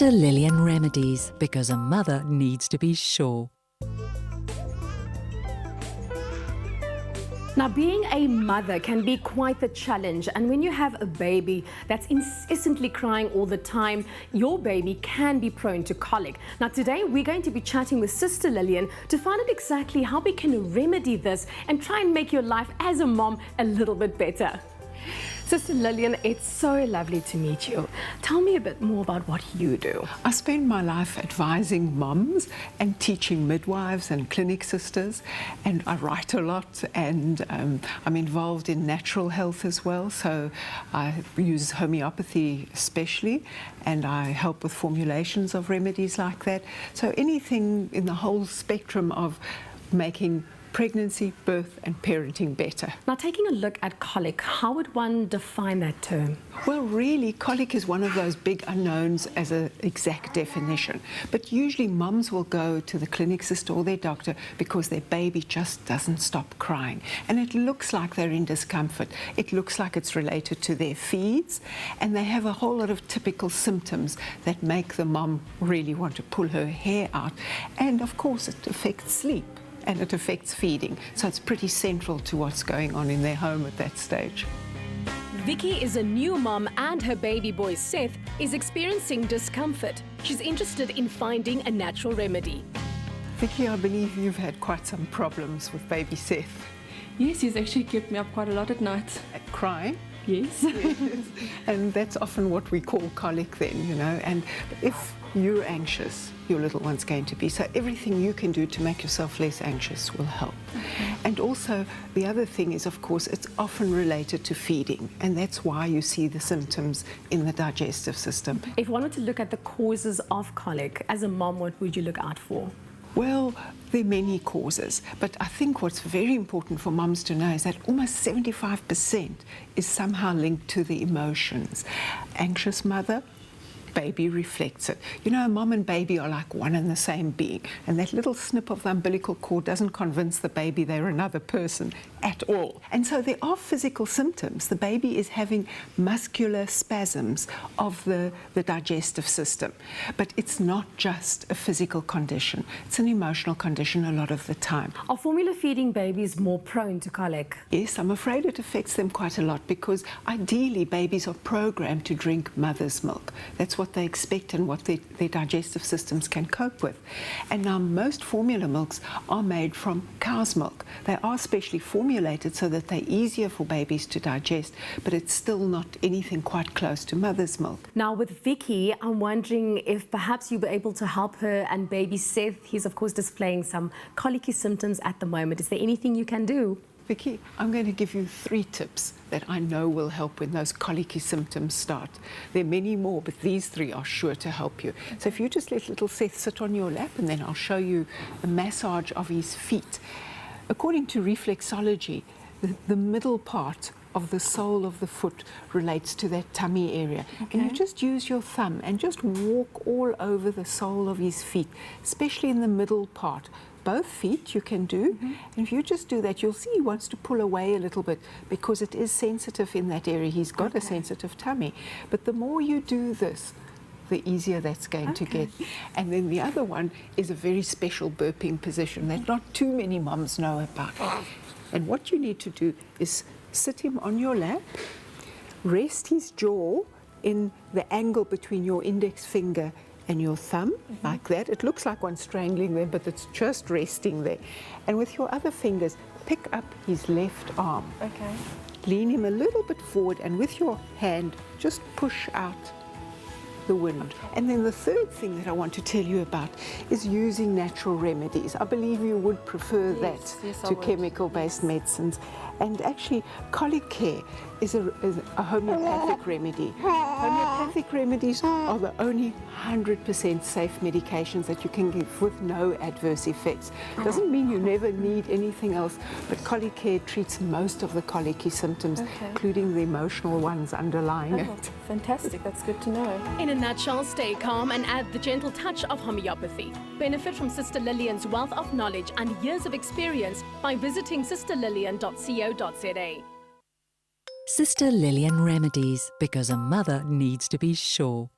Sister Lillian Remedies, because a mother needs to be sure. Now, being a mother can be quite the challenge, and when you have a baby that's incessantly crying all the time, your baby can be prone to colic. Now, today we're going to be chatting with Sister Lillian to find out exactly how we can remedy this and try and make your life as a mom a little bit better. Sister Lillian, it's so lovely to meet you. Tell me a bit more about what you do. I spend my life advising mums and teaching midwives and clinic sisters, and I write a lot, and I'm involved in natural health as well, so I use homeopathy especially, and I help with formulations of remedies like that. So anything in the whole spectrum of making pregnancy, birth and parenting better. Now, taking a look at colic, how would one define that term? Well, really, colic is one of those big unknowns as an exact definition. But usually mums will go to the clinic sister or their doctor because their baby just doesn't stop crying. And it looks like they're in discomfort. It looks like it's related to their feeds. And they have a whole lot of typical symptoms that make the mom really want to pull her hair out. And of course, it affects sleep. And it affects feeding. So it's pretty central to what's going on in their home at that stage. Vicky is a new mom and her baby boy Seth is experiencing discomfort. She's interested in finding a natural remedy. Vicky, I believe you've had quite some problems with baby Seth. Yes, he's actually kept me up quite a lot at night. Crying? Yes. And that's often what we call colic then, you know. And if you're anxious, your little one's going to be. So everything you can do to make yourself less anxious will help. Okay. And also, the other thing is, of course, it's often related to feeding. And that's why you see the symptoms in the digestive system. If one were to look at the causes of colic, as a mom, what would you look out for? Well, there are many causes, but I think what's very important for mums to know is that almost 75% is somehow linked to the emotions. Anxious mother, baby reflects it. You know, a mom and baby are like one and the same being, and that little snip of the umbilical cord doesn't convince the baby they're another person at all. And so there are physical symptoms. The baby is having muscular spasms of the digestive system, but it's not just a physical condition. It's an emotional condition a lot of the time. Are formula feeding babies more prone to colic? Yes, I'm afraid it affects them quite a lot because ideally babies are programmed to drink mother's milk. That's what they expect and what their digestive systems can cope with. And now most formula milks are made from cow's milk. They are specially formulated so that they're easier for babies to digest, but it's still not anything quite close to mother's milk. Now with Vicky, I'm wondering if perhaps you were able to help her and baby Seth. He's of course displaying some colicky symptoms at the moment. Is there anything you can do? Vicky, I'm going to give you 3 tips that I know will help when those colicky symptoms start. There are many more, but these 3 are sure to help you. So if you just let little Seth sit on your lap, and then I'll show you a massage of his feet. According to reflexology, the middle part of the sole of the foot relates to that tummy area. Okay. And you just use your thumb and just walk all over the sole of his feet, especially in the middle part. Both feet you can do, and if you just do that, you'll see he wants to pull away a little bit because it is sensitive in that area. He's got a sensitive tummy. But the more you do this, the easier that's going to get. And then the other one is a very special burping position that not too many moms know about. And what you need to do is sit him on your lap, rest his jaw in the angle between your index finger and your thumb, like that. It looks like one strangling them, but it's just resting there. And with your other fingers, pick up his left arm. Okay. Lean him a little bit forward, and with your hand, just push out the wind. And then the third thing that I want to tell you about is using natural remedies. I believe you would prefer that to chemical-based medicines. And actually, colic care is a homeopathic remedy. Homeopathic remedies are the only 100% safe medications that you can give with no adverse effects. Doesn't mean you never need anything else, but colic care treats most of the colicky symptoms, including the emotional ones underlying it. Fantastic, that's good to know. In a nutshell, stay calm and add the gentle touch of homeopathy. Benefit from Sister Lillian's wealth of knowledge and years of experience by visiting sisterlillian.co.za. Sister Lillian Remedies, because a mother needs to be sure.